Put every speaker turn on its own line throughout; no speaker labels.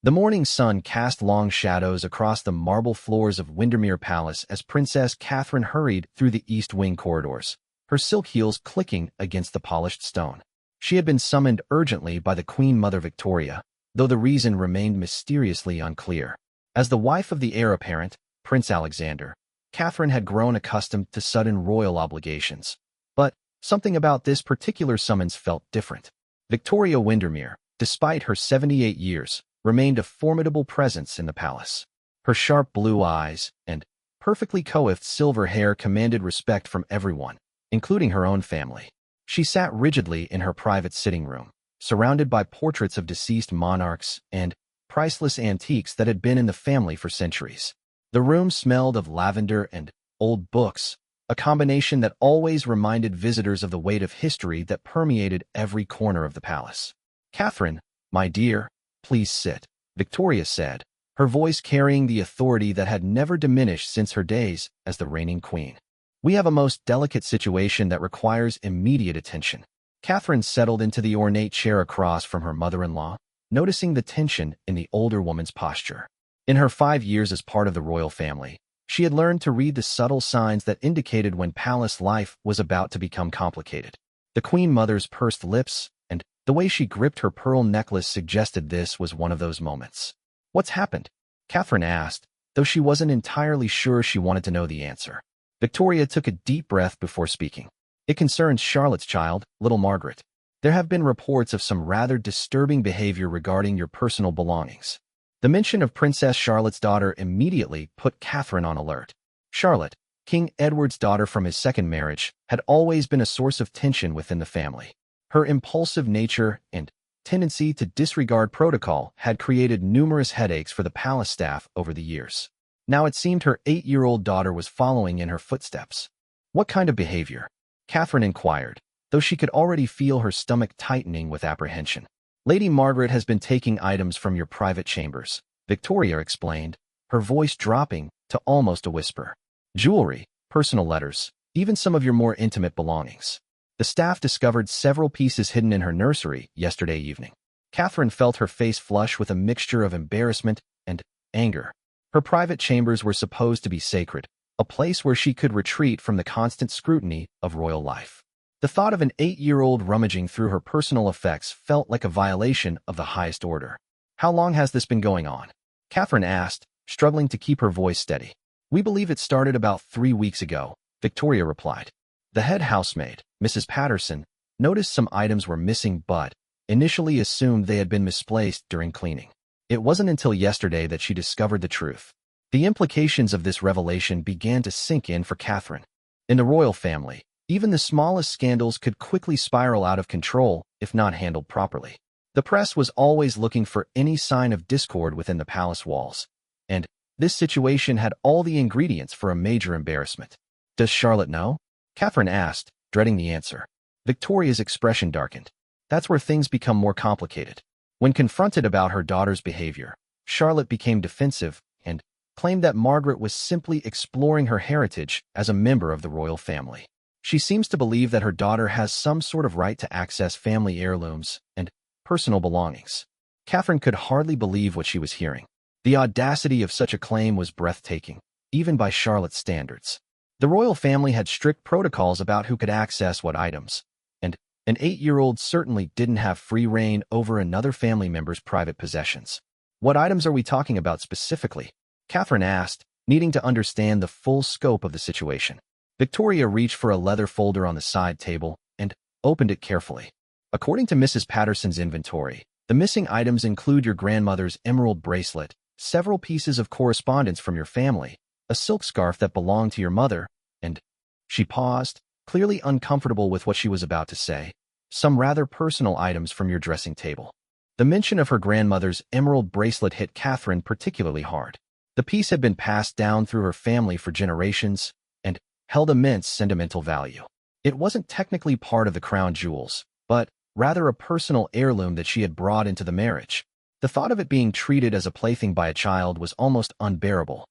The morning sun cast long shadows across the marble floors of Windermere Palace as Princess Catherine hurried through the East Wing corridors, her silk heels clicking against the polished stone. She had been summoned urgently by the Queen Mother Victoria, though the reason remained mysteriously unclear. As the wife of the heir apparent, Prince Alexander, Catherine had grown accustomed to sudden royal obligations. But something about this particular summons felt different. Victoria Windermere, despite her 78 years, remained a formidable presence in the palace. Her sharp blue eyes and perfectly coiffed silver hair commanded respect from everyone, including her own family. She sat rigidly in her private sitting room, surrounded by portraits of deceased monarchs and priceless antiques that had been in the family for centuries. The room smelled of lavender and old books, a combination that always reminded visitors of the weight of history that permeated every corner of the palace. "Catherine, my dear, please sit," Victoria said, her voice carrying the authority that had never diminished since her days as the reigning queen. "We have a most delicate situation that requires immediate attention." Catherine settled into the ornate chair across from her mother-in-law, noticing the tension in the older woman's posture. In her 5 years as part of the royal family, she had learned to read the subtle signs that indicated when palace life was about to become complicated. The Queen Mother's pursed lips and the way she gripped her pearl necklace suggested this was one of those moments. "What's happened?" Catherine asked, though she wasn't entirely sure she wanted to know the answer. Victoria took a deep breath before speaking. "It concerns Charlotte's child, little Margaret. There have been reports of some rather disturbing behavior regarding your personal belongings." The mention of Princess Charlotte's daughter immediately put Catherine on alert. Charlotte, King Edward's daughter from his second marriage, had always been a source of tension within the family. Her impulsive nature and tendency to disregard protocol had created numerous headaches for the palace staff over the years. Now it seemed her 8-year-old daughter was following in her footsteps. "What kind of behavior?" Catherine inquired, though she could already feel her stomach tightening with apprehension. "Lady Margaret has been taking items from your private chambers," Victoria explained, her voice dropping to almost a whisper. "Jewelry, personal letters, even some of your more intimate belongings. The staff discovered several pieces hidden in her nursery yesterday evening." Catherine felt her face flush with a mixture of embarrassment and anger. Her private chambers were supposed to be sacred, a place where she could retreat from the constant scrutiny of royal life. The thought of an 8-year-old rummaging through her personal effects felt like a violation of the highest order. "How long has this been going on?" Catherine asked, struggling to keep her voice steady. "We believe it started about 3 weeks ago," Victoria replied. The head housemaid, Mrs. Patterson, noticed some items were missing but initially assumed they had been misplaced during cleaning. It wasn't until yesterday that she discovered the truth. The implications of this revelation began to sink in for Catherine. In the royal family, even the smallest scandals could quickly spiral out of control if not handled properly. The press was always looking for any sign of discord within the palace walls, and this situation had all the ingredients for a major embarrassment. "Does Charlotte know?" Catherine asked, dreading the answer. Victoria's expression darkened. "That's where things become more complicated." When confronted about her daughter's behavior, Charlotte became defensive and claimed that Margaret was simply exploring her heritage as a member of the royal family. She seems to believe that her daughter has some sort of right to access family heirlooms and personal belongings. Catherine could hardly believe what she was hearing. The audacity of such a claim was breathtaking, even by Charlotte's standards. The royal family had strict protocols about who could access what items, and an 8-year-old certainly didn't have free reign over another family member's private possessions. "What items are we talking about specifically?" Catherine asked, needing to understand the full scope of the situation. Victoria reached for a leather folder on the side table and opened it carefully. According to Mrs. Patterson's inventory, the missing items include your grandmother's emerald bracelet, several pieces of correspondence from your family, a silk scarf that belonged to your mother, and she paused, clearly uncomfortable with what she was about to say, some rather personal items from your dressing table. The mention of her grandmother's emerald bracelet hit Catherine particularly hard. The piece had been passed down through her family for generations and held immense sentimental value. It wasn't technically part of the crown jewels, but rather a personal heirloom that she had brought into the marriage. The thought of it being treated as a plaything by a child was almost unbearable.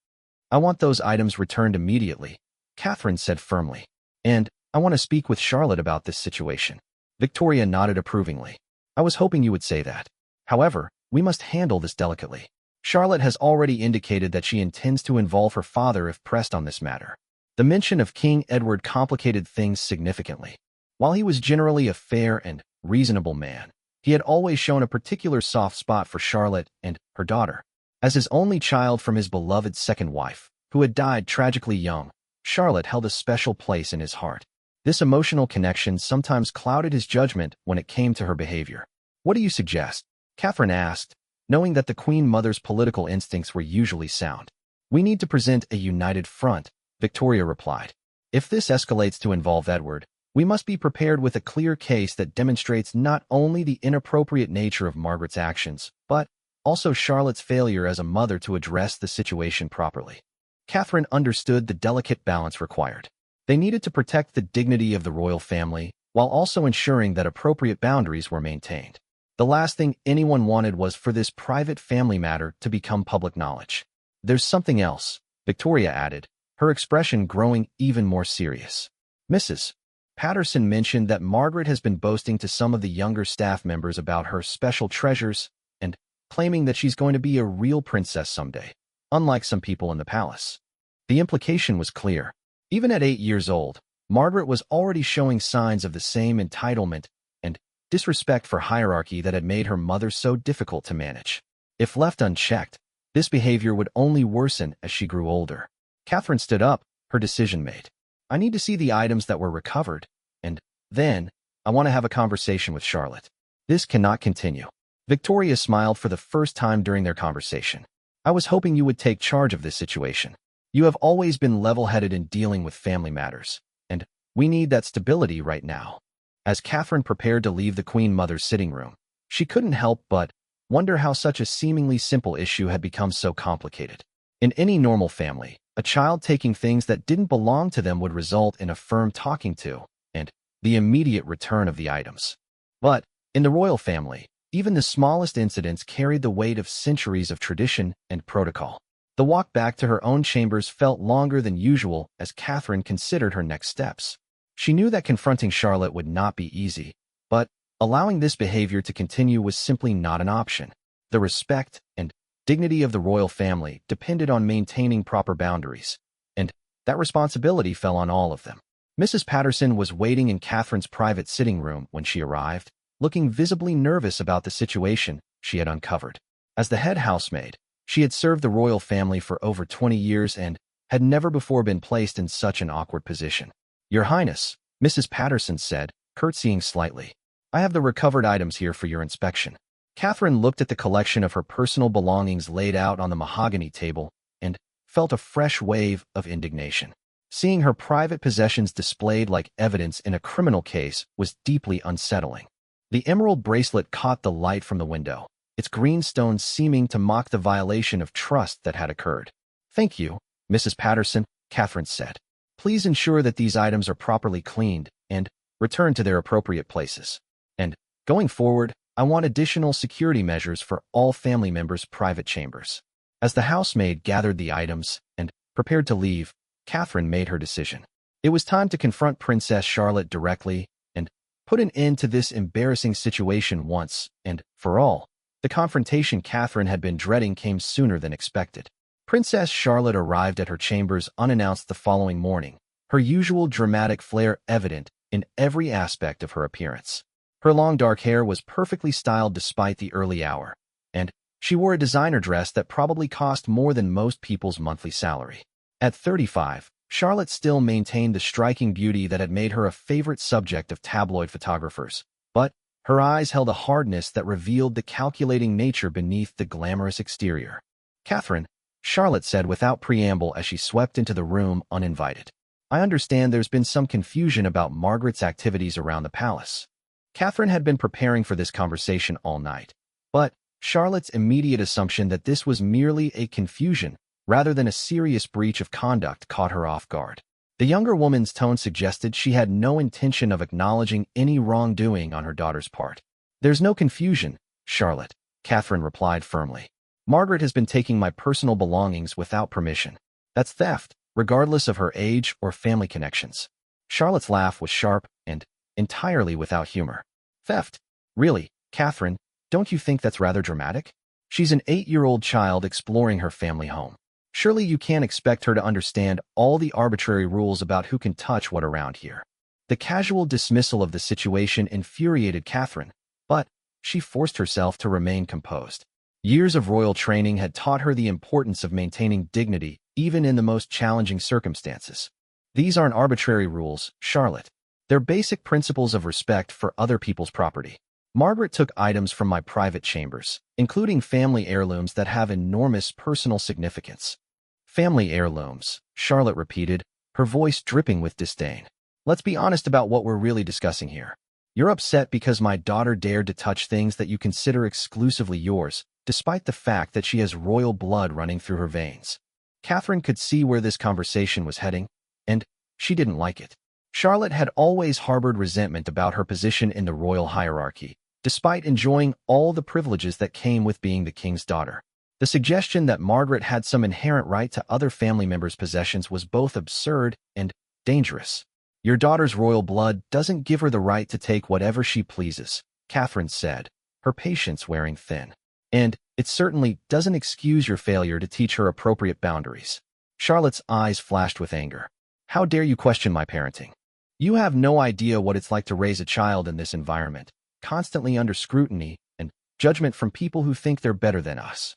"I want those items returned immediately," Catherine said firmly. "And I want to speak with Charlotte about this situation." Victoria nodded approvingly. "I was hoping you would say that. However, We must handle this delicately. Charlotte has already indicated that she intends to involve her father if pressed on this matter. The mention of King Edward complicated things significantly. While he was generally a fair and reasonable man, he had always shown a particular soft spot for Charlotte and her daughter. As his only child from his beloved second wife, who had died tragically young, Charlotte held a special place in his heart. This emotional connection sometimes clouded his judgment when it came to her behavior. "What do you suggest?" Catherine asked, knowing that the Queen Mother's political instincts were usually sound. "We need to present a united front," Victoria replied. "If this escalates to involve Edward, we must be prepared with a clear case that demonstrates not only the inappropriate nature of Margaret's actions, but also Charlotte's failure as a mother to address the situation properly." Catherine understood the delicate balance required. They needed to protect the dignity of the royal family, while also ensuring that appropriate boundaries were maintained. The last thing anyone wanted was for this private family matter to become public knowledge. "There's something else," Victoria added, her expression growing even more serious. "Mrs. Patterson mentioned that Margaret has been boasting to some of the younger staff members about her special treasures and claiming that she's going to be a real princess someday, unlike some people in the palace." The implication was clear. Even at 8 years old, Margaret was already showing signs of the same entitlement and disrespect for hierarchy that had made her mother so difficult to manage. If left unchecked, this behavior would only worsen as she grew older. Catherine stood up, her decision made. "I need to see the items that were recovered, and then I want to have a conversation with Charlotte. This cannot continue." Victoria smiled for the first time during their conversation. "I was hoping you would take charge of this situation. You have always been level-headed in dealing with family matters, and we need that stability right now." As Catherine prepared to leave the Queen Mother's sitting room, she couldn't help but wonder how such a seemingly simple issue had become so complicated. In any normal family, a child taking things that didn't belong to them would result in a firm talking to and the immediate return of the items. But in the royal family, even the smallest incidents carried the weight of centuries of tradition and protocol. The walk back to her own chambers felt longer than usual as Catherine considered her next steps. She knew that confronting Charlotte would not be easy, but allowing this behavior to continue was simply not an option. The respect and dignity of the royal family depended on maintaining proper boundaries, and that responsibility fell on all of them. Mrs. Patterson was waiting in Catherine's private sitting room when she arrived, looking visibly nervous about the situation she had uncovered. As the head housemaid, she had served the royal family for over 20 years and had never before been placed in such an awkward position. "Your Highness," Mrs. Patterson said, curtsying slightly, "I have the recovered items here for your inspection." Catherine looked at the collection of her personal belongings laid out on the mahogany table and felt a fresh wave of indignation. Seeing her private possessions displayed like evidence in a criminal case was deeply unsettling. The emerald bracelet caught the light from the window, its green stones seeming to mock the violation of trust that had occurred. "Thank you, Mrs. Patterson," Catherine said. "Please ensure that these items are properly cleaned and returned to their appropriate places. And, going forward, I want additional security measures for all family members' private chambers." As the housemaid gathered the items and prepared to leave, Catherine made her decision. It was time to confront Princess Charlotte directly and put an end to this embarrassing situation once and for all. The confrontation Catherine had been dreading came sooner than expected. Princess Charlotte arrived at her chambers unannounced the following morning, her usual dramatic flair evident in every aspect of her appearance. Her long dark hair was perfectly styled despite the early hour, and she wore a designer dress that probably cost more than most people's monthly salary. At 35, Charlotte still maintained the striking beauty that had made her a favorite subject of tabloid photographers, but her eyes held a hardness that revealed the calculating nature beneath the glamorous exterior. "Catherine," Charlotte said without preamble as she swept into the room uninvited, "I understand there's been some confusion about Margaret's activities around the palace." Catherine had been preparing for this conversation all night, but Charlotte's immediate assumption that this was merely a confusion rather than a serious breach of conduct caught her off guard. The younger woman's tone suggested she had no intention of acknowledging any wrongdoing on her daughter's part. "There's no confusion, Charlotte," Catherine replied firmly. "Margaret has been taking my personal belongings without permission. That's theft, regardless of her age or family connections." Charlotte's laugh was sharp and entirely without humor. "Theft? Really, Catherine, Don't you think that's rather dramatic? She's an 8-year-old child exploring her family home. Surely you can't expect her to understand all the arbitrary rules about who can touch what around here. The casual dismissal of the situation infuriated Catherine, but she forced herself to remain composed. Years of royal training had taught her the importance of maintaining dignity even in the most challenging circumstances. These aren't arbitrary rules, Charlotte. They're basic principles of respect for other people's property. Margaret took items from my private chambers, including family heirlooms that have enormous personal significance. Family heirlooms, Charlotte repeated, her voice dripping with disdain. Let's be honest about what we're really discussing here. You're upset because my daughter dared to touch things that you consider exclusively yours, despite the fact that she has royal blood running through her veins. Catherine could see where this conversation was heading, and she didn't like it. Charlotte had always harbored resentment about her position in the royal hierarchy, despite enjoying all the privileges that came with being the king's daughter. The suggestion that Margaret had some inherent right to other family members' possessions was both absurd and dangerous. Your daughter's royal blood doesn't give her the right to take whatever she pleases, Catherine said, her patience wearing thin. And it certainly doesn't excuse your failure to teach her appropriate boundaries. Charlotte's eyes flashed with anger. How dare you question my parenting? You have no idea what it's like to raise a child in this environment, constantly under scrutiny and judgment from people who think they're better than us.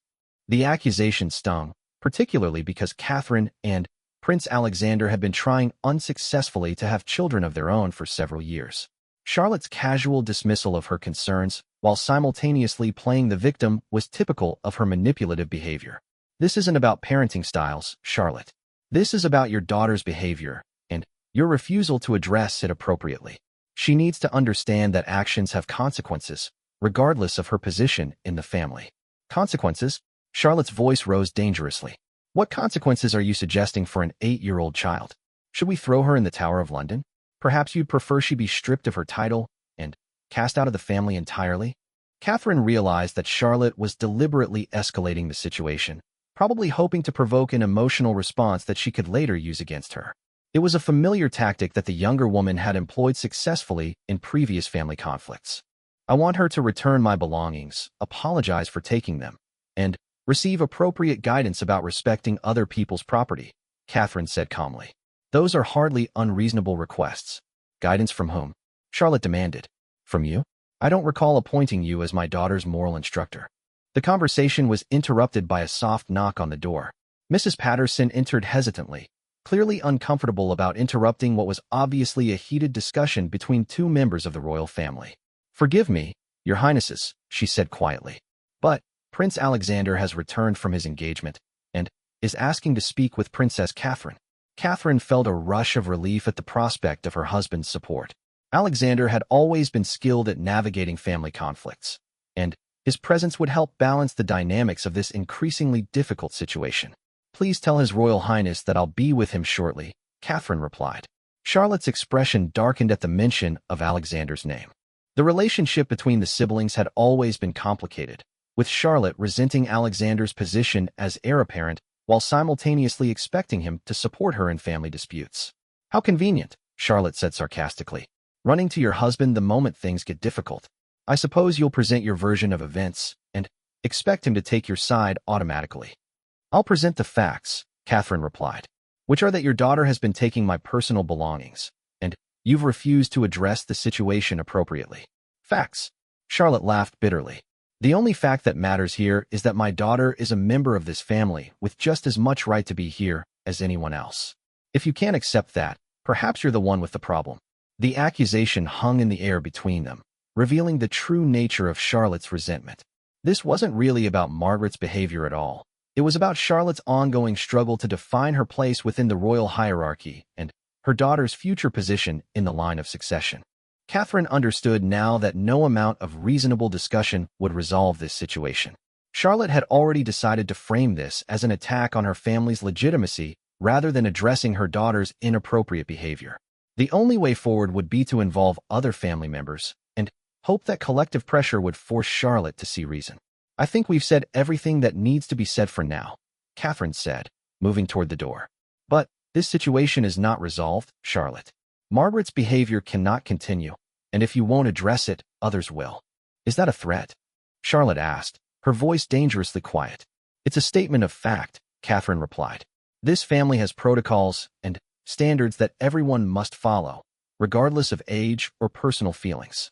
The accusation stung, particularly because Catherine and Prince Alexander had been trying unsuccessfully to have children of their own for several years. Charlotte's casual dismissal of her concerns, while simultaneously playing the victim, was typical of her manipulative behavior. This isn't about parenting styles, Charlotte. This is about your daughter's behavior, and your refusal to address it appropriately. She needs to understand that actions have consequences, regardless of her position in the family. Consequences? Charlotte's voice rose dangerously. What consequences are you suggesting for an 8-year-old child? Should we throw her in the Tower of London? Perhaps you'd prefer she be stripped of her title and cast out of the family entirely? Catherine realized that Charlotte was deliberately escalating the situation, probably hoping to provoke an emotional response that she could later use against her. It was a familiar tactic that the younger woman had employed successfully in previous family conflicts. I want her to return my belongings, apologize for taking them, and receive appropriate guidance about respecting other people's property, Catherine said calmly. Those are hardly unreasonable requests. Guidance from whom? Charlotte demanded. From you? I don't recall appointing you as my daughter's moral instructor. The conversation was interrupted by a soft knock on the door. Mrs. Patterson entered hesitantly, clearly uncomfortable about interrupting what was obviously a heated discussion between two members of the royal family. Forgive me, your highnesses, she said quietly. But Prince Alexander has returned from his engagement and is asking to speak with Princess Catherine. Catherine felt a rush of relief at the prospect of her husband's support. Alexander had always been skilled at navigating family conflicts, and his presence would help balance the dynamics of this increasingly difficult situation. Please tell His Royal Highness that I'll be with him shortly, Catherine replied. Charlotte's expression darkened at the mention of Alexander's name. The relationship between the siblings had always been complicated, with Charlotte resenting Alexander's position as heir apparent while simultaneously expecting him to support her in family disputes. How convenient, Charlotte said sarcastically. Running to your husband the moment things get difficult. I suppose you'll present your version of events and expect him to take your side automatically. I'll present the facts, Catherine replied, which are that your daughter has been taking my personal belongings, and you've refused to address the situation appropriately. Facts. Charlotte laughed bitterly. The only fact that matters here is that my daughter is a member of this family with just as much right to be here as anyone else. If you can't accept that, perhaps you're the one with the problem. The accusation hung in the air between them, revealing the true nature of Charlotte's resentment. This wasn't really about Margaret's behavior at all. It was about Charlotte's ongoing struggle to define her place within the royal hierarchy and her daughter's future position in the line of succession. Catherine understood now that no amount of reasonable discussion would resolve this situation. Charlotte had already decided to frame this as an attack on her family's legitimacy rather than addressing her daughter's inappropriate behavior. The only way forward would be to involve other family members and hope that collective pressure would force Charlotte to see reason. I think we've said everything that needs to be said for now, Catherine said, moving toward the door. But this situation is not resolved, Charlotte. Margaret's behavior cannot continue, and if you won't address it, others will. Is that a threat? Charlotte asked, her voice dangerously quiet. It's a statement of fact, Catherine replied. This family has protocols and standards that everyone must follow, regardless of age or personal feelings.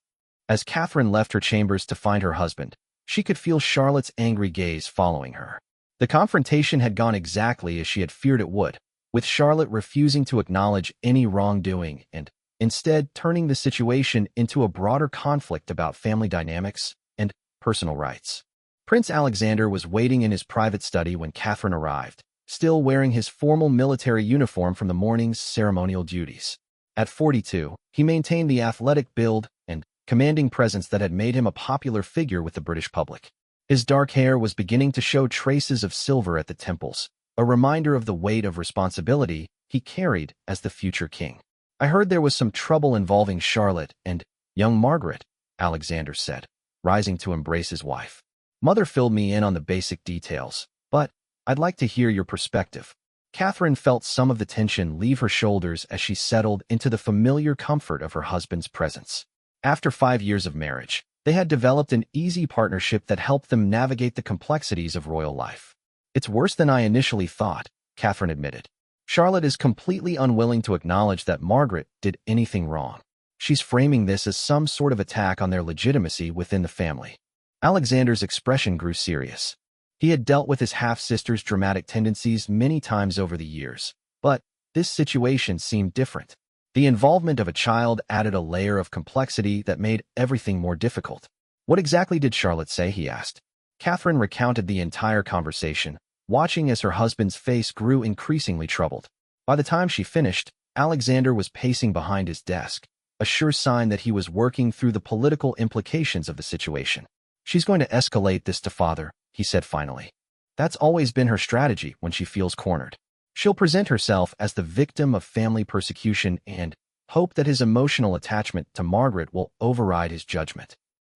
As Catherine left her chambers to find her husband, she could feel Charlotte's angry gaze following her. The confrontation had gone exactly as she had feared it would, with Charlotte refusing to acknowledge any wrongdoing and instead turning the situation into a broader conflict about family dynamics and personal rights. Prince Alexander was waiting in his private study when Catherine arrived, still wearing his formal military uniform from the morning's ceremonial duties. At 42, he maintained the athletic build and commanding presence that had made him a popular figure with the British public. His dark hair was beginning to show traces of silver at the temples, a reminder of the weight of responsibility he carried as the future king. I heard there was some trouble involving Charlotte and young Margaret, Alexander said, rising to embrace his wife. Mother filled me in on the basic details, but I'd like to hear your perspective. Catherine felt some of the tension leave her shoulders as she settled into the familiar comfort of her husband's presence. After 5 years of marriage, they had developed an easy partnership that helped them navigate the complexities of royal life. It's worse than I initially thought, Catherine admitted. Charlotte is completely unwilling to acknowledge that Margaret did anything wrong. She's framing this as some sort of attack on their legitimacy within the family. Alexander's expression grew serious. He had dealt with his half-sister's dramatic tendencies many times over the years, but this situation seemed different. The involvement of a child added a layer of complexity that made everything more difficult. What exactly did Charlotte say? He asked. Catherine recounted the entire conversation, watching as her husband's face grew increasingly troubled. By the time she finished, Alexander was pacing behind his desk, a sure sign that he was working through the political implications of the situation. She's going to escalate this to father, he said finally. That's always been her strategy when she feels cornered. She'll present herself as the victim of family persecution and hope that his emotional attachment to Margaret will override his judgment.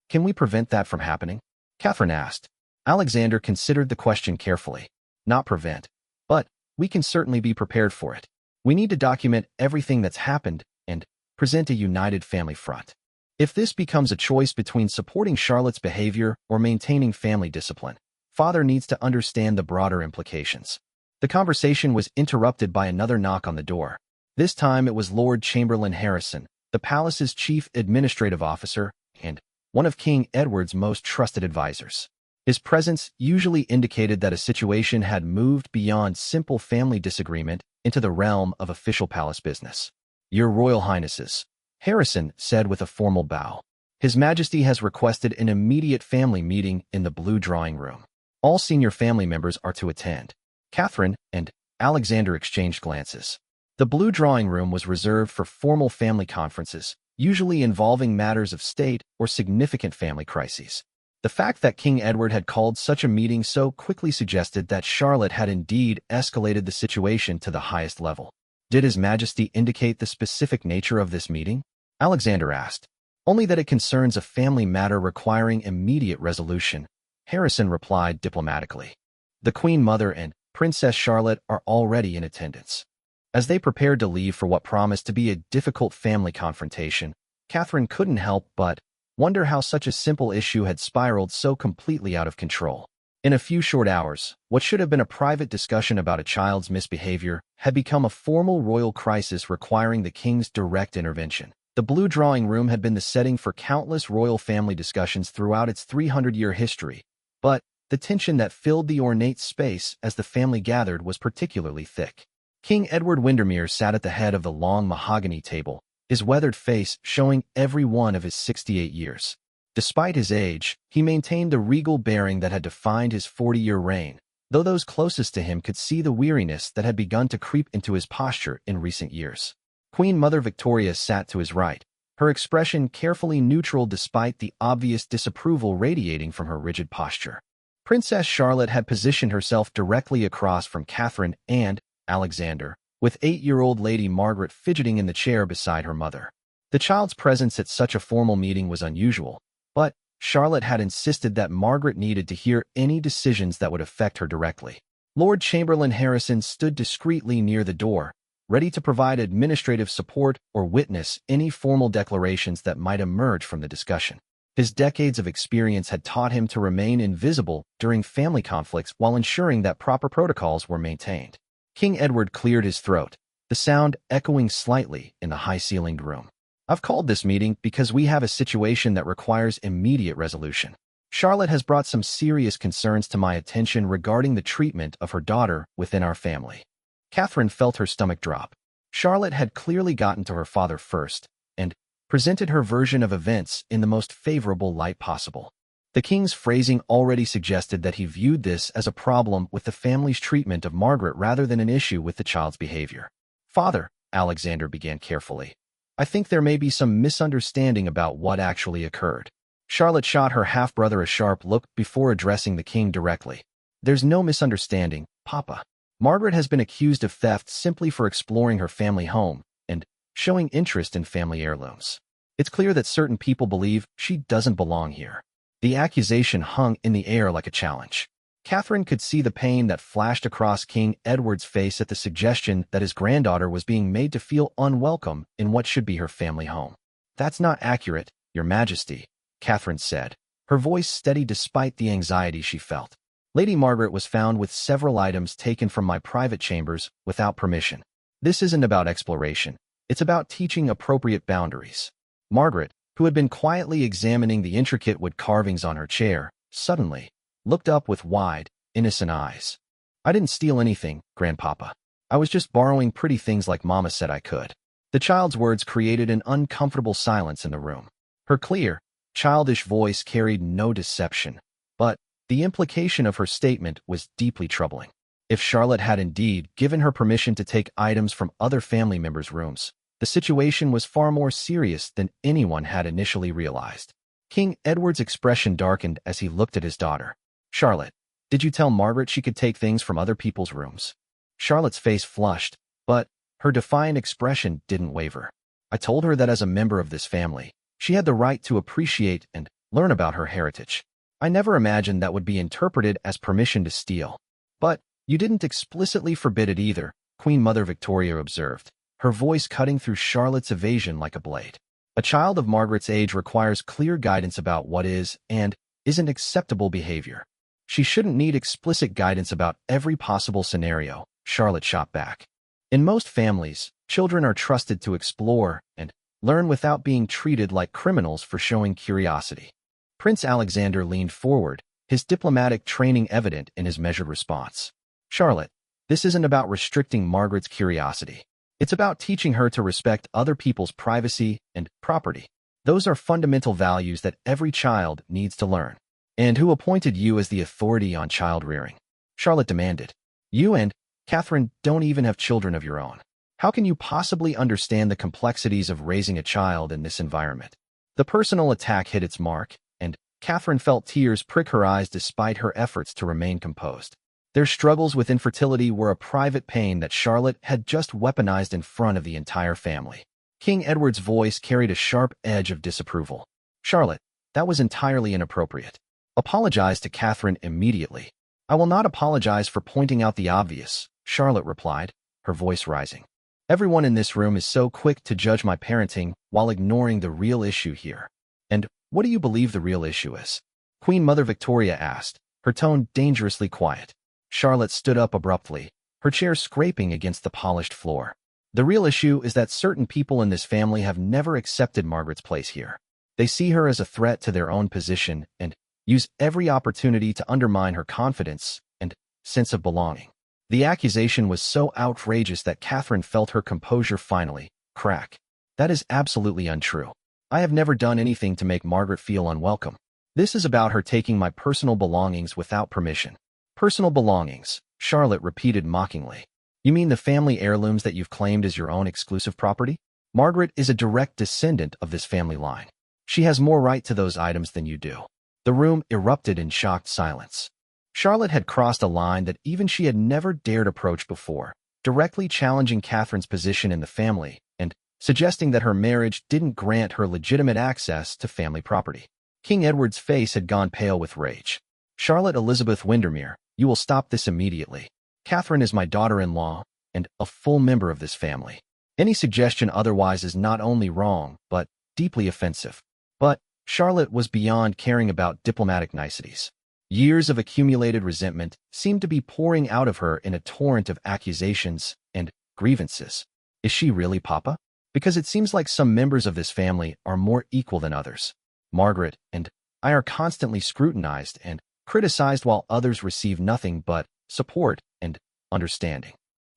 Can we prevent that from happening? Catherine asked. Alexander considered the question carefully. Not prevent, but we can certainly be prepared for it. We need to document everything that's happened and present a united family front. If this becomes a choice between supporting Charlotte's behavior or maintaining family discipline, father needs to understand the broader implications. The conversation was interrupted by another knock on the door. This time it was Lord Chamberlain Harrison, the palace's chief administrative officer and one of King Edward's most trusted advisors. His presence usually indicated that a situation had moved beyond simple family disagreement into the realm of official palace business. Your Royal Highnesses, Harrison said with a formal bow. His Majesty has requested an immediate family meeting in the Blue Drawing Room. All senior family members are to attend. Catherine and Alexander exchanged glances. The Blue Drawing Room was reserved for formal family conferences, usually involving matters of state or significant family crises. The fact that King Edward had called such a meeting so quickly suggested that Charlotte had indeed escalated the situation to the highest level. Did His Majesty indicate the specific nature of this meeting? Alexander asked. Only that it concerns a family matter requiring immediate resolution, Harrison replied diplomatically. The Queen Mother and Princess Charlotte are already in attendance. As they prepared to leave for what promised to be a difficult family confrontation, Catherine couldn't help but wonder how such a simple issue had spiraled so completely out of control. In a few short hours, what should have been a private discussion about a child's misbehavior had become a formal royal crisis requiring the king's direct intervention. The Blue Drawing Room had been the setting for countless royal family discussions throughout its 300-year history, but the tension that filled the ornate space as the family gathered was particularly thick. King Edward Windermere sat at the head of the long mahogany table, his weathered face showing every one of his 68 years. Despite his age, he maintained the regal bearing that had defined his 40-year reign, though those closest to him could see the weariness that had begun to creep into his posture in recent years. Queen Mother Victoria sat to his right, her expression carefully neutral despite the obvious disapproval radiating from her rigid posture. Princess Charlotte had positioned herself directly across from Catherine and Alexander, with 8-year-old Lady Margaret fidgeting in the chair beside her mother. The child's presence at such a formal meeting was unusual, but Charlotte had insisted that Margaret needed to hear any decisions that would affect her directly. Lord Chamberlain Harrison stood discreetly near the door, ready to provide administrative support or witness any formal declarations that might emerge from the discussion. His decades of experience had taught him to remain invisible during family conflicts while ensuring that proper protocols were maintained. King Edward cleared his throat, the sound echoing slightly in the high-ceilinged room. I've called this meeting because we have a situation that requires immediate resolution. Charlotte has brought some serious concerns to my attention regarding the treatment of her daughter within our family. Catherine felt her stomach drop. Charlotte had clearly gotten to her father first and presented her version of events in the most favorable light possible. The king's phrasing already suggested that he viewed this as a problem with the family's treatment of Margaret rather than an issue with the child's behavior. Father, Alexander began carefully, I think there may be some misunderstanding about what actually occurred. Charlotte shot her half-brother a sharp look before addressing the king directly. There's no misunderstanding, Papa. Margaret has been accused of theft simply for exploring her family home and showing interest in family heirlooms. It's clear that certain people believe she doesn't belong here. The accusation hung in the air like a challenge. Catherine could see the pain that flashed across King Edward's face at the suggestion that his granddaughter was being made to feel unwelcome in what should be her family home. That's not accurate, Your Majesty, Catherine said, her voice steady despite the anxiety she felt. Lady Margaret was found with several items taken from my private chambers without permission. This isn't about exploration. It's about teaching appropriate boundaries. Margaret, who had been quietly examining the intricate wood carvings on her chair, suddenly looked up with wide, innocent eyes. I didn't steal anything, Grandpapa. I was just borrowing pretty things like Mama said I could. The child's words created an uncomfortable silence in the room. Her clear, childish voice carried no deception, but the implication of her statement was deeply troubling. If Charlotte had indeed given her permission to take items from other family members' rooms, the situation was far more serious than anyone had initially realized. King Edward's expression darkened as he looked at his daughter. Charlotte, did you tell Margaret she could take things from other people's rooms? Charlotte's face flushed, but her defiant expression didn't waver. I told her that as a member of this family, she had the right to appreciate and learn about her heritage. I never imagined that would be interpreted as permission to steal. But you didn't explicitly forbid it either, Queen Mother Victoria observed, her voice cutting through Charlotte's evasion like a blade. A child of Margaret's age requires clear guidance about what is and isn't acceptable behavior. She shouldn't need explicit guidance about every possible scenario, Charlotte shot back. In most families, children are trusted to explore and learn without being treated like criminals for showing curiosity. Prince Alexander leaned forward, his diplomatic training evident in his measured response. Charlotte, this isn't about restricting Margaret's curiosity. It's about teaching her to respect other people's privacy and property. Those are fundamental values that every child needs to learn. And who appointed you as the authority on child rearing? Charlotte demanded. You and Catherine don't even have children of your own. How can you possibly understand the complexities of raising a child in this environment? The personal attack hit its mark, and Catherine felt tears prick her eyes despite her efforts to remain composed. Their struggles with infertility were a private pain that Charlotte had just weaponized in front of the entire family. King Edward's voice carried a sharp edge of disapproval. Charlotte, that was entirely inappropriate. Apologize to Catherine immediately. I will not apologize for pointing out the obvious, Charlotte replied, her voice rising. Everyone in this room is so quick to judge my parenting while ignoring the real issue here. And what do you believe the real issue is? Queen Mother Victoria asked, her tone dangerously quiet. Charlotte stood up abruptly, her chair scraping against the polished floor. The real issue is that certain people in this family have never accepted Margaret's place here. They see her as a threat to their own position and use every opportunity to undermine her confidence and sense of belonging. The accusation was so outrageous that Catherine felt her composure finally crack. That is absolutely untrue. I have never done anything to make Margaret feel unwelcome. This is about her taking my personal belongings without permission. Personal belongings, Charlotte repeated mockingly. You mean the family heirlooms that you've claimed as your own exclusive property? Margaret is a direct descendant of this family line. She has more right to those items than you do. The room erupted in shocked silence. Charlotte had crossed a line that even she had never dared approach before, directly challenging Catherine's position in the family and suggesting that her marriage didn't grant her legitimate access to family property. King Edward's face had gone pale with rage. Charlotte Elizabeth Windermere, you will stop this immediately. Catherine is my daughter-in-law and a full member of this family. Any suggestion otherwise is not only wrong, but deeply offensive. But Charlotte was beyond caring about diplomatic niceties. Years of accumulated resentment seemed to be pouring out of her in a torrent of accusations and grievances. Is she really Papa? Because it seems like some members of this family are more equal than others. Margaret and I are constantly scrutinized and criticized while others receive nothing but support and understanding.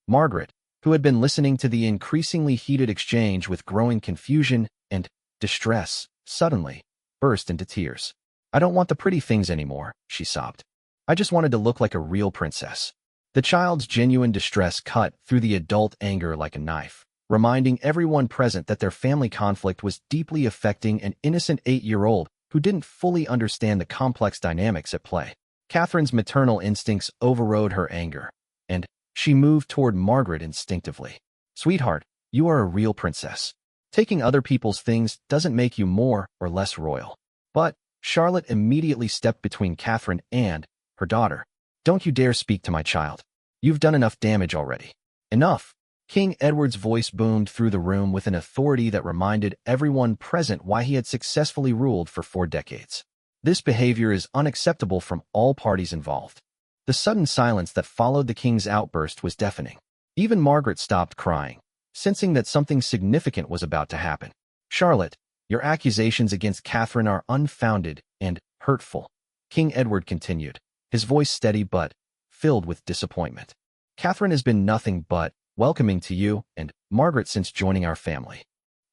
Margaret, who had been listening to the increasingly heated exchange with growing confusion and distress, suddenly burst into tears. I don't want the pretty things anymore, she sobbed. I just wanted to look like a real princess. The child's genuine distress cut through the adult anger like a knife, reminding everyone present that their family conflict was deeply affecting an innocent 8-year-old who didn't fully understand the complex dynamics at play. Catherine's maternal instincts overrode her anger, and she moved toward Margaret instinctively. Sweetheart, you are a real princess. Taking other people's things doesn't make you more or less royal. But Charlotte immediately stepped between Catherine and her daughter. Don't you dare speak to my child. You've done enough damage already. Enough. King Edward's voice boomed through the room with an authority that reminded everyone present why he had successfully ruled for 4 decades. This behavior is unacceptable from all parties involved. The sudden silence that followed the king's outburst was deafening. Even Margaret stopped crying, sensing that something significant was about to happen. Charlotte, your accusations against Catherine are unfounded and hurtful, King Edward continued, his voice steady but filled with disappointment. Catherine has been nothing but welcoming to you and Margaret since joining our family.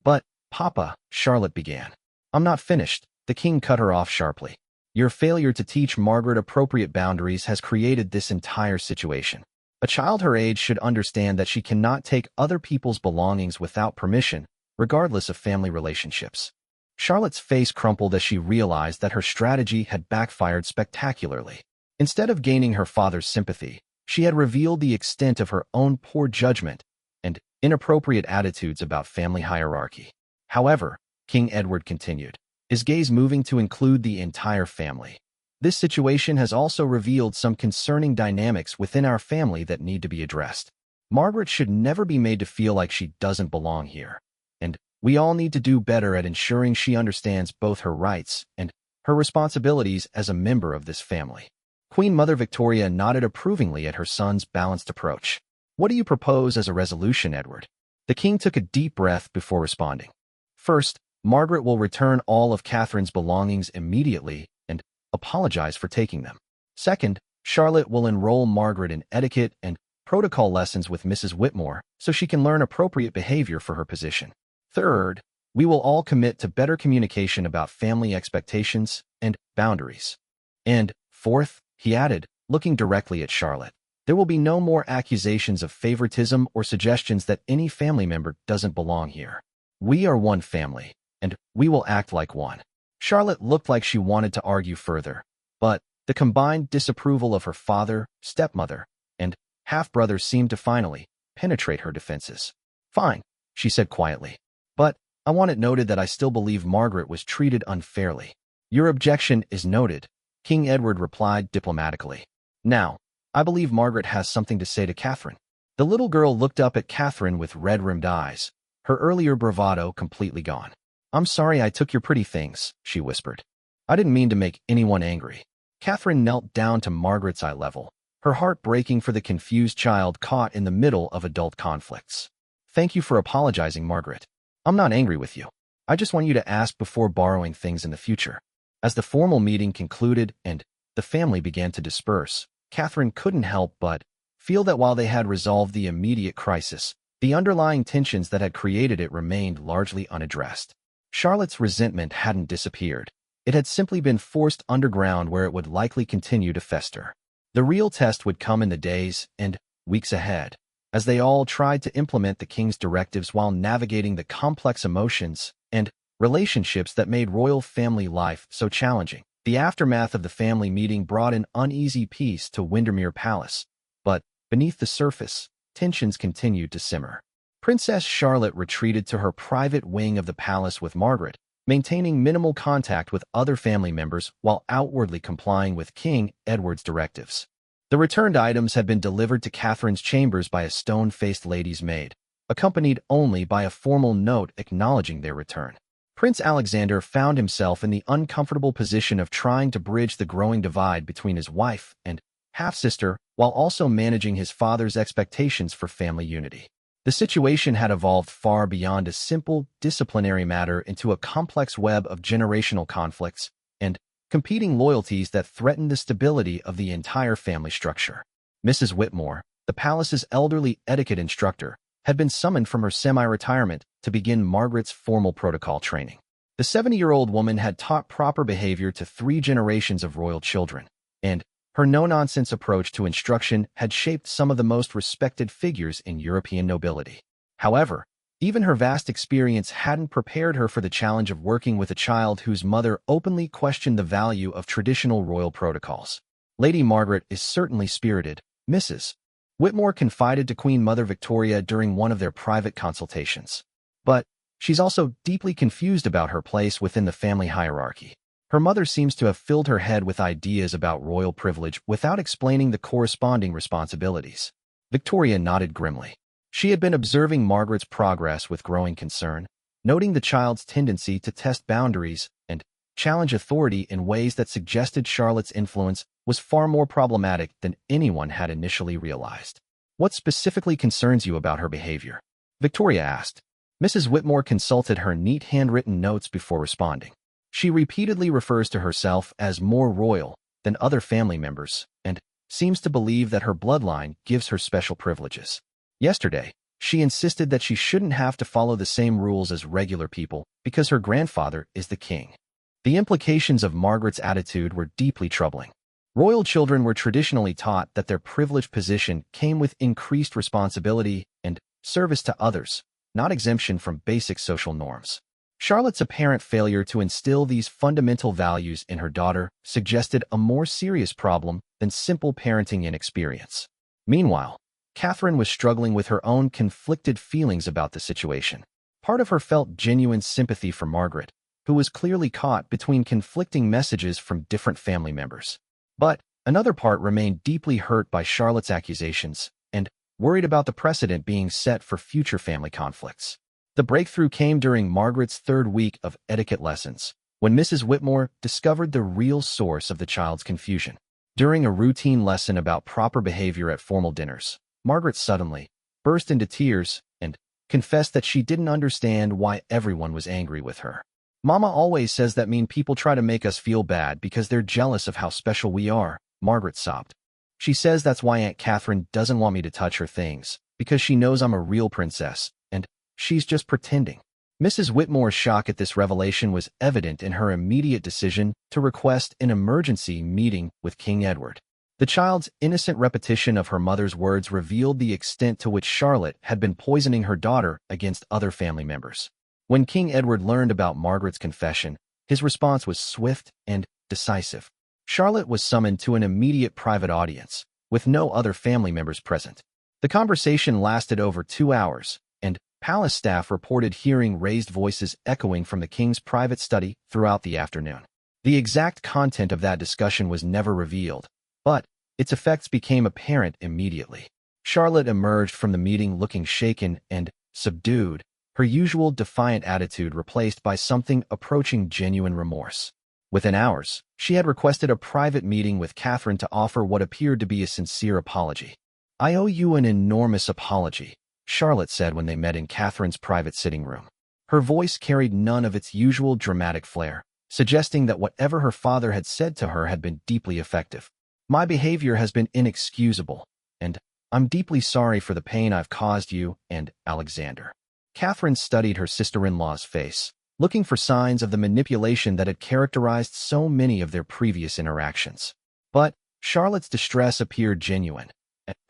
But, Papa, Charlotte began. I'm not finished, the king cut her off sharply. Your failure to teach Margaret appropriate boundaries has created this entire situation. A child her age should understand that she cannot take other people's belongings without permission, regardless of family relationships. Charlotte's face crumpled as she realized that her strategy had backfired spectacularly. Instead of gaining her father's sympathy, she had revealed the extent of her own poor judgment and inappropriate attitudes about family hierarchy. However, King Edward continued, his gaze moving to include the entire family. This situation has also revealed some concerning dynamics within our family that need to be addressed. Margaret should never be made to feel like she doesn't belong here, and we all need to do better at ensuring she understands both her rights and her responsibilities as a member of this family. Queen Mother Victoria nodded approvingly at her son's balanced approach. What do you propose as a resolution, Edward? The king took a deep breath before responding. First, Margaret will return all of Catherine's belongings immediately and apologize for taking them. Second, Charlotte will enroll Margaret in etiquette and protocol lessons with Mrs. Whitmore so she can learn appropriate behavior for her position. Third, we will all commit to better communication about family expectations and boundaries. And fourth, he added, looking directly at Charlotte, there will be no more accusations of favoritism or suggestions that any family member doesn't belong here. We are one family, and we will act like one. Charlotte looked like she wanted to argue further, but the combined disapproval of her father, stepmother, and half-brother seemed to finally penetrate her defenses. Fine, she said quietly, but I want it noted that I still believe Margaret was treated unfairly. Your objection is noted, King Edward replied diplomatically. Now, I believe Margaret has something to say to Catherine. The little girl looked up at Catherine with red-rimmed eyes, her earlier bravado completely gone. I'm sorry I took your pretty things, she whispered. I didn't mean to make anyone angry. Catherine knelt down to Margaret's eye level, her heart breaking for the confused child caught in the middle of adult conflicts. Thank you for apologizing, Margaret. I'm not angry with you. I just want you to ask before borrowing things in the future. As the formal meeting concluded and the family began to disperse, Catherine couldn't help but feel that while they had resolved the immediate crisis, the underlying tensions that had created it remained largely unaddressed. Charlotte's resentment hadn't disappeared. It had simply been forced underground where it would likely continue to fester. The real test would come in the days and weeks ahead, as they all tried to implement the king's directives while navigating the complex emotions and relationships that made royal family life so challenging. The aftermath of the family meeting brought an uneasy peace to Windermere Palace, but beneath the surface, tensions continued to simmer. Princess Charlotte retreated to her private wing of the palace with Margaret, maintaining minimal contact with other family members while outwardly complying with King Edward's directives. The returned items had been delivered to Catherine's chambers by a stone-faced lady's maid, accompanied only by a formal note acknowledging their return. Prince Alexander found himself in the uncomfortable position of trying to bridge the growing divide between his wife and half-sister while also managing his father's expectations for family unity. The situation had evolved far beyond a simple disciplinary matter into a complex web of generational conflicts and competing loyalties that threatened the stability of the entire family structure. Mrs. Whitmore, the palace's elderly etiquette instructor, had been summoned from her semi-retirement to begin Margaret's formal protocol training. The 70-year-old woman had taught proper behavior to 3 generations of royal children, and her no-nonsense approach to instruction had shaped some of the most respected figures in European nobility. However, even her vast experience hadn't prepared her for the challenge of working with a child whose mother openly questioned the value of traditional royal protocols. "Lady Margaret is certainly spirited," Mrs. Whitmore confided to Queen Mother Victoria during one of their private consultations. "But she's also deeply confused about her place within the family hierarchy. Her mother seems to have filled her head with ideas about royal privilege without explaining the corresponding responsibilities." Victoria nodded grimly. She had been observing Margaret's progress with growing concern, noting the child's tendency to test boundaries and challenge authority in ways that suggested Charlotte's influence was far more problematic than anyone had initially realized. "What specifically concerns you about her behavior?" Victoria asked. Mrs. Whitmore consulted her neat handwritten notes before responding. "She repeatedly refers to herself as more royal than other family members and seems to believe that her bloodline gives her special privileges. Yesterday, she insisted that she shouldn't have to follow the same rules as regular people because her grandfather is the king." The implications of Margaret's attitude were deeply troubling. Royal children were traditionally taught that their privileged position came with increased responsibility and service to others, not exemption from basic social norms. Charlotte's apparent failure to instill these fundamental values in her daughter suggested a more serious problem than simple parenting inexperience. Meanwhile, Catherine was struggling with her own conflicted feelings about the situation. Part of her felt genuine sympathy for Margaret, who was clearly caught between conflicting messages from different family members. But another part remained deeply hurt by Charlotte's accusations and worried about the precedent being set for future family conflicts. The breakthrough came during Margaret's 3rd week of etiquette lessons, when Mrs. Whitmore discovered the real source of the child's confusion. During a routine lesson about proper behavior at formal dinners, Margaret suddenly burst into tears and confessed that she didn't understand why everyone was angry with her. "Mama always says that mean people try to make us feel bad because they're jealous of how special we are," Margaret sobbed. "She says that's why Aunt Catherine doesn't want me to touch her things, because she knows I'm a real princess, and she's just pretending." Mrs. Whitmore's shock at this revelation was evident in her immediate decision to request an emergency meeting with King Edward. The child's innocent repetition of her mother's words revealed the extent to which Charlotte had been poisoning her daughter against other family members. When King Edward learned about Margaret's confession, his response was swift and decisive. Charlotte was summoned to an immediate private audience, with no other family members present. The conversation lasted over 2 hours, and palace staff reported hearing raised voices echoing from the king's private study throughout the afternoon. The exact content of that discussion was never revealed, but its effects became apparent immediately. Charlotte emerged from the meeting looking shaken and subdued, her usual defiant attitude replaced by something approaching genuine remorse. Within hours, she had requested a private meeting with Catherine to offer what appeared to be a sincere apology. "I owe you an enormous apology," Charlotte said when they met in Catherine's private sitting room. Her voice carried none of its usual dramatic flair, suggesting that whatever her father had said to her had been deeply effective. "My behavior has been inexcusable, and I'm deeply sorry for the pain I've caused you and Alexander." Catherine studied her sister-in-law's face, looking for signs of the manipulation that had characterized so many of their previous interactions. But Charlotte's distress appeared genuine.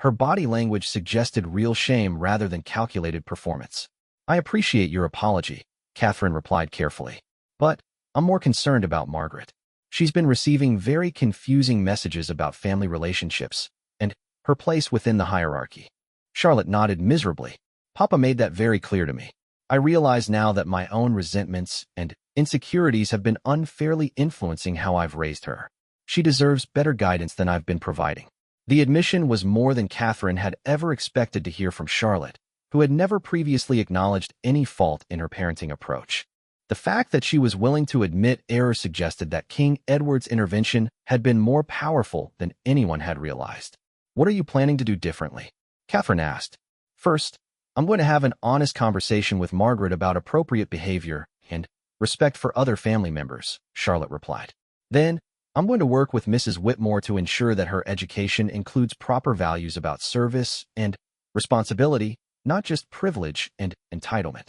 Her body language suggested real shame rather than calculated performance. "I appreciate your apology," Catherine replied carefully. "But I'm more concerned about Margaret. She's been receiving very confusing messages about family relationships and her place within the hierarchy." Charlotte nodded miserably. "Papa made that very clear to me. I realize now that my own resentments and insecurities have been unfairly influencing how I've raised her. She deserves better guidance than I've been providing." The admission was more than Catherine had ever expected to hear from Charlotte, who had never previously acknowledged any fault in her parenting approach. The fact that she was willing to admit error suggested that King Edward's intervention had been more powerful than anyone had realized. "What are you planning to do differently?" Catherine asked. "First, I'm going to have an honest conversation with Margaret about appropriate behavior and respect for other family members," Charlotte replied. "Then, I'm going to work with Mrs. Whitmore to ensure that her education includes proper values about service and responsibility, not just privilege and entitlement."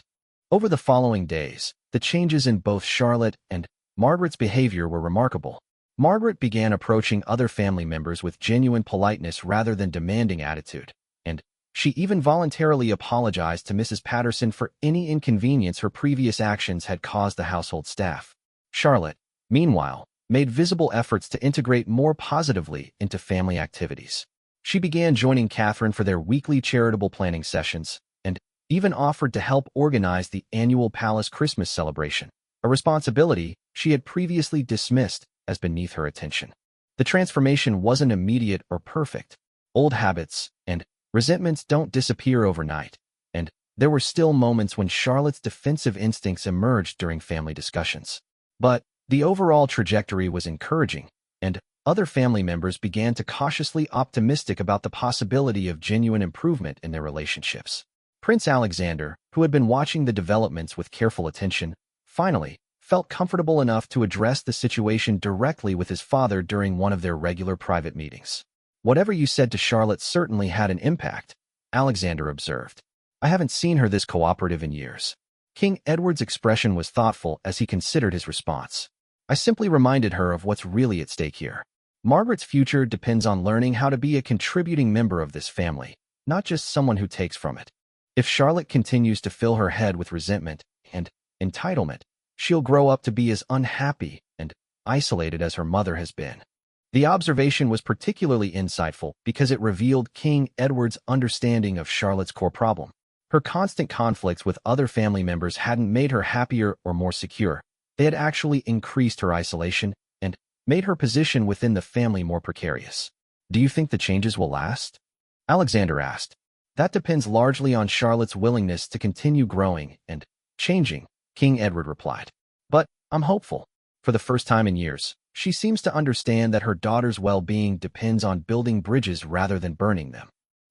Over the following days, the changes in both Charlotte and Margaret's behavior were remarkable. Margaret began approaching other family members with genuine politeness rather than demanding attitude, and she even voluntarily apologized to Mrs. Patterson for any inconvenience her previous actions had caused the household staff. Charlotte, meanwhile, made visible efforts to integrate more positively into family activities. She began joining Catherine for their weekly charitable planning sessions, and even offered to help organize the annual palace Christmas celebration, a responsibility she had previously dismissed as beneath her attention. The transformation wasn't immediate or perfect. Old habits and resentments don't disappear overnight, and there were still moments when Charlotte's defensive instincts emerged during family discussions. But the overall trajectory was encouraging, and other family members began to cautiously optimistic about the possibility of genuine improvement in their relationships. Prince Alexander, who had been watching the developments with careful attention, finally felt comfortable enough to address the situation directly with his father during one of their regular private meetings. "Whatever you said to Charlotte certainly had an impact," Alexander observed. "I haven't seen her this cooperative in years." King Edward's expression was thoughtful as he considered his response. "I simply reminded her of what's really at stake here. Margaret's future depends on learning how to be a contributing member of this family, not just someone who takes from it. If Charlotte continues to fill her head with resentment and entitlement, she'll grow up to be as unhappy and isolated as her mother has been." The observation was particularly insightful because it revealed King Edward's understanding of Charlotte's core problem. Her constant conflicts with other family members hadn't made her happier or more secure. They had actually increased her isolation and made her position within the family more precarious. "Do you think the changes will last?" Alexander asked. "That depends largely on Charlotte's willingness to continue growing and changing," King Edward replied. "But I'm hopeful. For the first time in years, she seems to understand that her daughter's well-being depends on building bridges rather than burning them."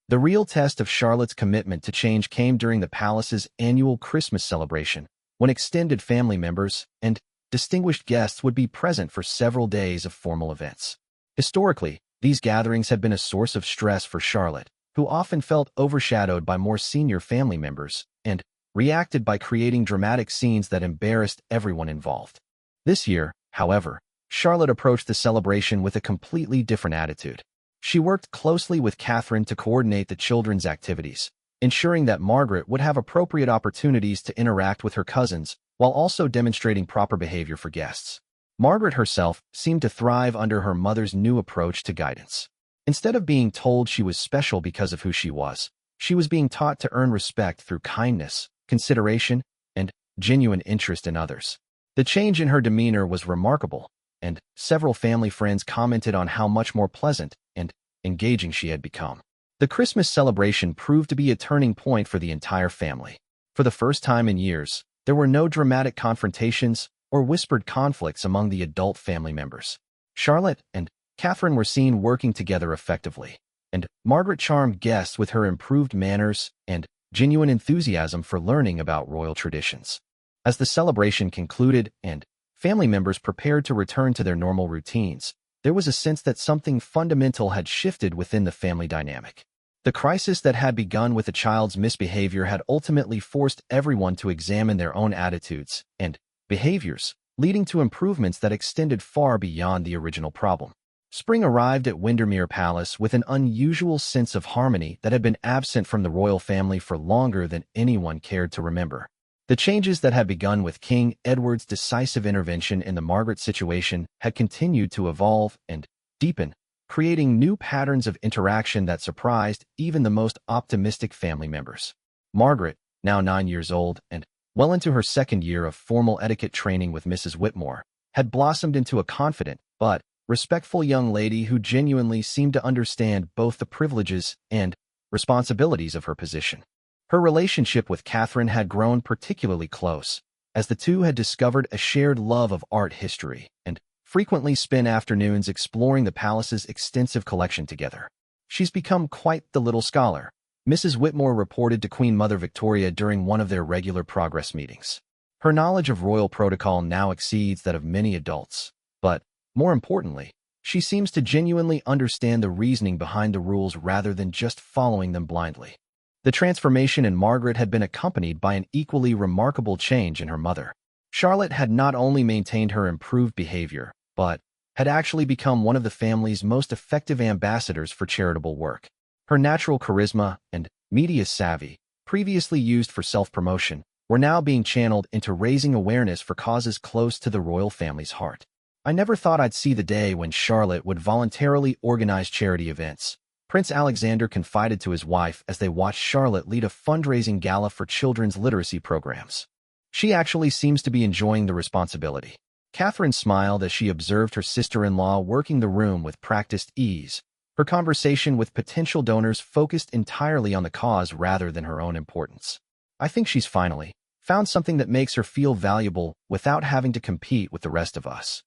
The real test of Charlotte's commitment to change came during the palace's annual Christmas celebration, when extended family members and distinguished guests would be present for several days of formal events. Historically, these gatherings had been a source of stress for Charlotte, who often felt overshadowed by more senior family members and reacted by creating dramatic scenes that embarrassed everyone involved. This year, however, Charlotte approached the celebration with a completely different attitude. She worked closely with Catherine to coordinate the children's activities, ensuring that Margaret would have appropriate opportunities to interact with her cousins while also demonstrating proper behavior for guests. Margaret herself seemed to thrive under her mother's new approach to guidance. Instead of being told she was special because of who she was being taught to earn respect through kindness, consideration, and genuine interest in others. The change in her demeanor was remarkable, and several family friends commented on how much more pleasant and engaging she had become. The Christmas celebration proved to be a turning point for the entire family. For the first time in years, there were no dramatic confrontations or whispered conflicts among the adult family members. Charlotte and Catherine were seen working together effectively, and Margaret charmed guests with her improved manners and genuine enthusiasm for learning about royal traditions. As the celebration concluded and family members prepared to return to their normal routines, there was a sense that something fundamental had shifted within the family dynamic. The crisis that had begun with a child's misbehavior had ultimately forced everyone to examine their own attitudes and behaviors, leading to improvements that extended far beyond the original problem. Spring arrived at Windermere Palace with an unusual sense of harmony that had been absent from the royal family for longer than anyone cared to remember. The changes that had begun with King Edward's decisive intervention in the Margaret situation had continued to evolve and deepen, creating new patterns of interaction that surprised even the most optimistic family members. Margaret, now 9 years old and well into her second year of formal etiquette training with Mrs. Whitmore, had blossomed into a confident but respectful young lady who genuinely seemed to understand both the privileges and responsibilities of her position. Her relationship with Catherine had grown particularly close, as the two had discovered a shared love of art history and frequently spent afternoons exploring the palace's extensive collection together. She's become quite the little scholar, Mrs. Whitmore reported to Queen Mother Victoria during one of their regular progress meetings. Her knowledge of royal protocol now exceeds that of many adults, but, more importantly, she seems to genuinely understand the reasoning behind the rules rather than just following them blindly. The transformation in Margaret had been accompanied by an equally remarkable change in her mother. Charlotte had not only maintained her improved behavior, but had actually become one of the family's most effective ambassadors for charitable work. Her natural charisma and media savvy, previously used for self-promotion, were now being channeled into raising awareness for causes close to the royal family's heart. I never thought I'd see the day when Charlotte would voluntarily organize charity events, Prince Alexander confided to his wife as they watched Charlotte lead a fundraising gala for children's literacy programs. She actually seems to be enjoying the responsibility. Catherine smiled as she observed her sister-in-law working the room with practiced ease. Her conversation with potential donors focused entirely on the cause rather than her own importance. I think she's finally found something that makes her feel valuable without having to compete with the rest of us.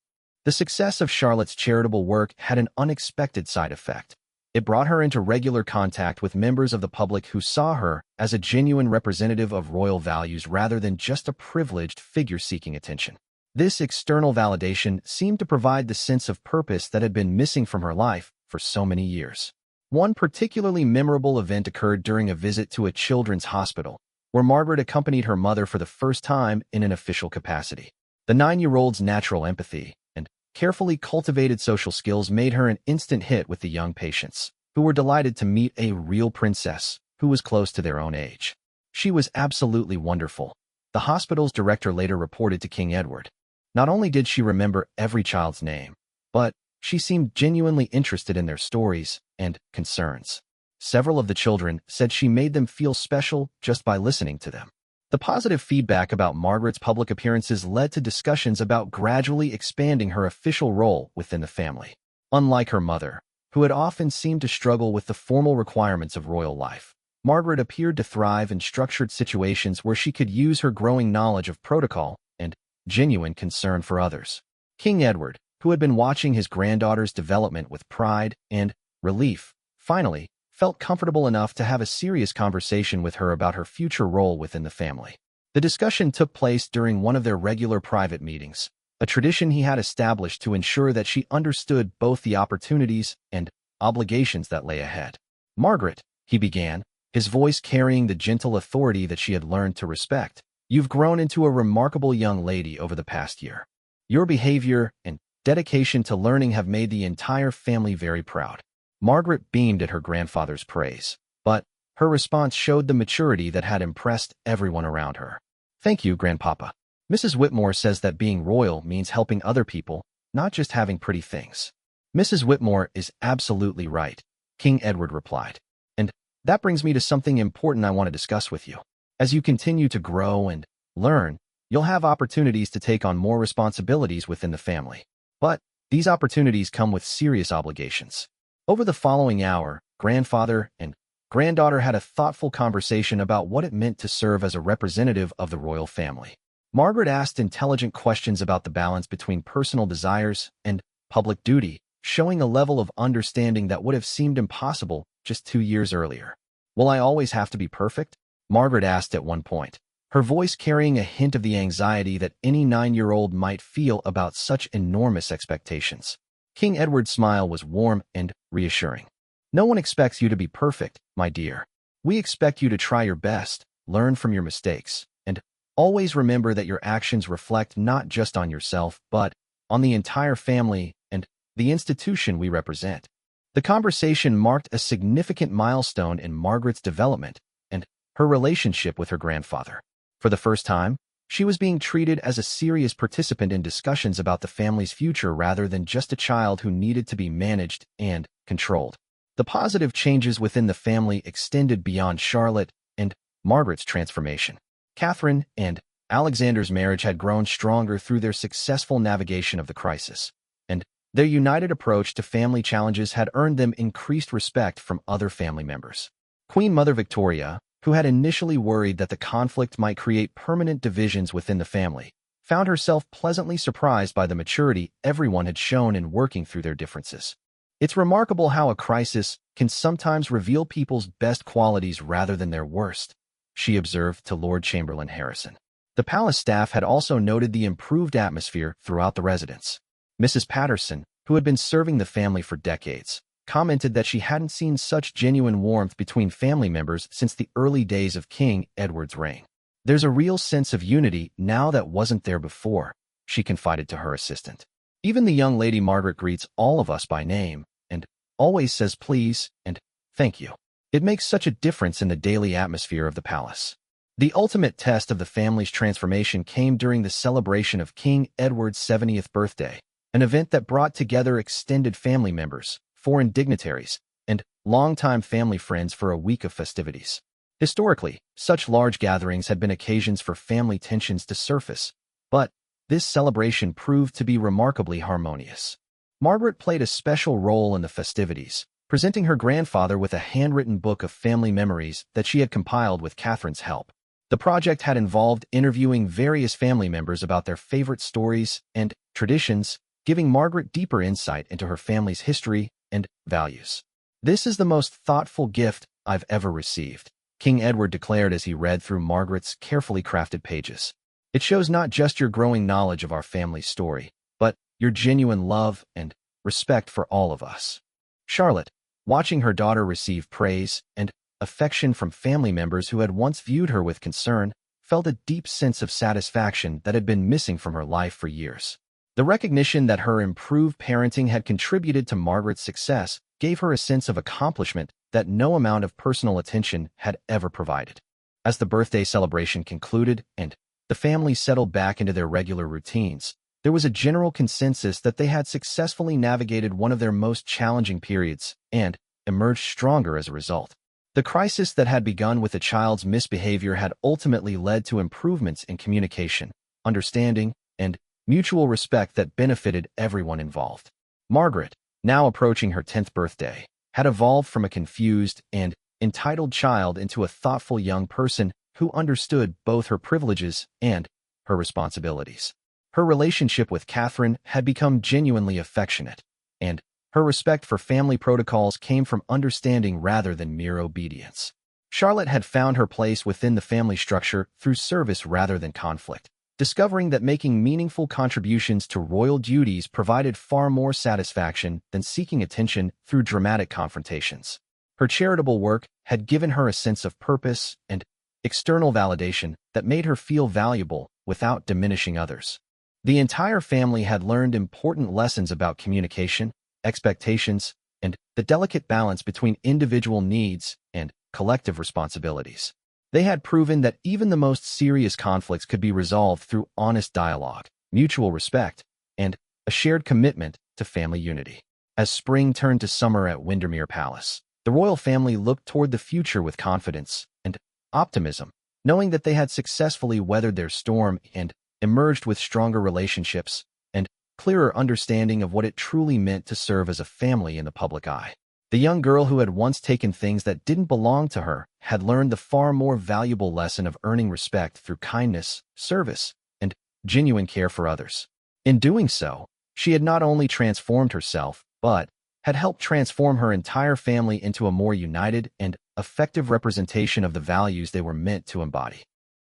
The success of Charlotte's charitable work had an unexpected side effect. It brought her into regular contact with members of the public who saw her as a genuine representative of royal values rather than just a privileged figure seeking attention. This external validation seemed to provide the sense of purpose that had been missing from her life for so many years. One particularly memorable event occurred during a visit to a children's hospital, where Margaret accompanied her mother for the first time in an official capacity. The 9-year-old's natural empathy and carefully cultivated social skills made her an instant hit with the young patients, who were delighted to meet a real princess who was close to their own age. She was absolutely wonderful, the hospital's director later reported to King Edward. Not only did she remember every child's name, but she seemed genuinely interested in their stories and concerns. Several of the children said she made them feel special just by listening to them. The positive feedback about Margaret's public appearances led to discussions about gradually expanding her official role within the family. Unlike her mother, who had often seemed to struggle with the formal requirements of royal life, Margaret appeared to thrive in structured situations where she could use her growing knowledge of protocol and genuine concern for others. King Edward, who had been watching his granddaughter's development with pride and relief, finally felt comfortable enough to have a serious conversation with her about her future role within the family. The discussion took place during one of their regular private meetings, a tradition he had established to ensure that she understood both the opportunities and obligations that lay ahead. "Margaret," he began, his voice carrying the gentle authority that she had learned to respect, "you've grown into a remarkable young lady over the past year. Your behavior and dedication to learning have made the entire family very proud." Margaret beamed at her grandfather's praise, but her response showed the maturity that had impressed everyone around her. "Thank you, Grandpapa. Mrs. Whitmore says that being royal means helping other people, not just having pretty things." "Mrs. Whitmore is absolutely right," King Edward replied. "And that brings me to something important I want to discuss with you. As you continue to grow and learn, you'll have opportunities to take on more responsibilities within the family. But these opportunities come with serious obligations." Over the following hour, grandfather and granddaughter had a thoughtful conversation about what it meant to serve as a representative of the royal family. Margaret asked intelligent questions about the balance between personal desires and public duty, showing a level of understanding that would have seemed impossible just 2 years earlier. "Will I always have to be perfect?" Margaret asked at one point, her voice carrying a hint of the anxiety that any 9-year-old might feel about such enormous expectations. King Edward's smile was warm and reassuring. "No one expects you to be perfect, my dear. We expect you to try your best, learn from your mistakes, and always remember that your actions reflect not just on yourself, but on the entire family and the institution we represent." The conversation marked a significant milestone in Margaret's development and her relationship with her grandfather. For the first time, she was being treated as a serious participant in discussions about the family's future rather than just a child who needed to be managed and controlled. The positive changes within the family extended beyond Charlotte and Margaret's transformation. Catherine and Alexander's marriage had grown stronger through their successful navigation of the crisis, and their united approach to family challenges had earned them increased respect from other family members. Queen Mother Victoria, who had initially worried that the conflict might create permanent divisions within the family, found herself pleasantly surprised by the maturity everyone had shown in working through their differences. It's remarkable how a crisis can sometimes reveal people's best qualities rather than their worst, she observed to Lord Chamberlain Harrison. The palace staff had also noted the improved atmosphere throughout the residence. Mrs. Patterson, who had been serving the family for decades, commented that she hadn't seen such genuine warmth between family members since the early days of King Edward's reign. There's a real sense of unity now that wasn't there before, she confided to her assistant. Even the young Lady Margaret greets all of us by name and always says please and thank you. It makes such a difference in the daily atmosphere of the palace. The ultimate test of the family's transformation came during the celebration of King Edward's 70th birthday, an event that brought together extended family members, foreign dignitaries, and longtime family friends for a week of festivities. Historically, such large gatherings had been occasions for family tensions to surface, but this celebration proved to be remarkably harmonious. Margaret played a special role in the festivities, presenting her grandfather with a handwritten book of family memories that she had compiled with Catherine's help. The project had involved interviewing various family members about their favorite stories and traditions, giving Margaret deeper insight into her family's history and values. "This is the most thoughtful gift I've ever received," King Edward declared as he read through Margaret's carefully crafted pages. "It shows not just your growing knowledge of our family's story, but your genuine love and respect for all of us." Charlotte, watching her daughter receive praise and affection from family members who had once viewed her with concern, felt a deep sense of satisfaction that had been missing from her life for years. The recognition that her improved parenting had contributed to Margaret's success gave her a sense of accomplishment that no amount of personal attention had ever provided. As the birthday celebration concluded and the family settled back into their regular routines, there was a general consensus that they had successfully navigated one of their most challenging periods and emerged stronger as a result. The crisis that had begun with the child's misbehavior had ultimately led to improvements in communication, understanding, and mutual respect that benefited everyone involved. Margaret, now approaching her 10th birthday, had evolved from a confused and entitled child into a thoughtful young person who understood both her privileges and her responsibilities. Her relationship with Catherine had become genuinely affectionate, and her respect for family protocols came from understanding rather than mere obedience. Charlotte had found her place within the family structure through service rather than conflict, discovering that making meaningful contributions to royal duties provided far more satisfaction than seeking attention through dramatic confrontations. Her charitable work had given her a sense of purpose and external validation that made her feel valuable without diminishing others. The entire family had learned important lessons about communication, expectations, and the delicate balance between individual needs and collective responsibilities. They had proven that even the most serious conflicts could be resolved through honest dialogue, mutual respect, and a shared commitment to family unity. As spring turned to summer at Windermere Palace, the royal family looked toward the future with confidence and optimism, knowing that they had successfully weathered their storm and emerged with stronger relationships and clearer understanding of what it truly meant to serve as a family in the public eye. The young girl who had once taken things that didn't belong to her had learned the far more valuable lesson of earning respect through kindness, service, and genuine care for others. In doing so, she had not only transformed herself, but had helped transform her entire family into a more united and effective representation of the values they were meant to embody.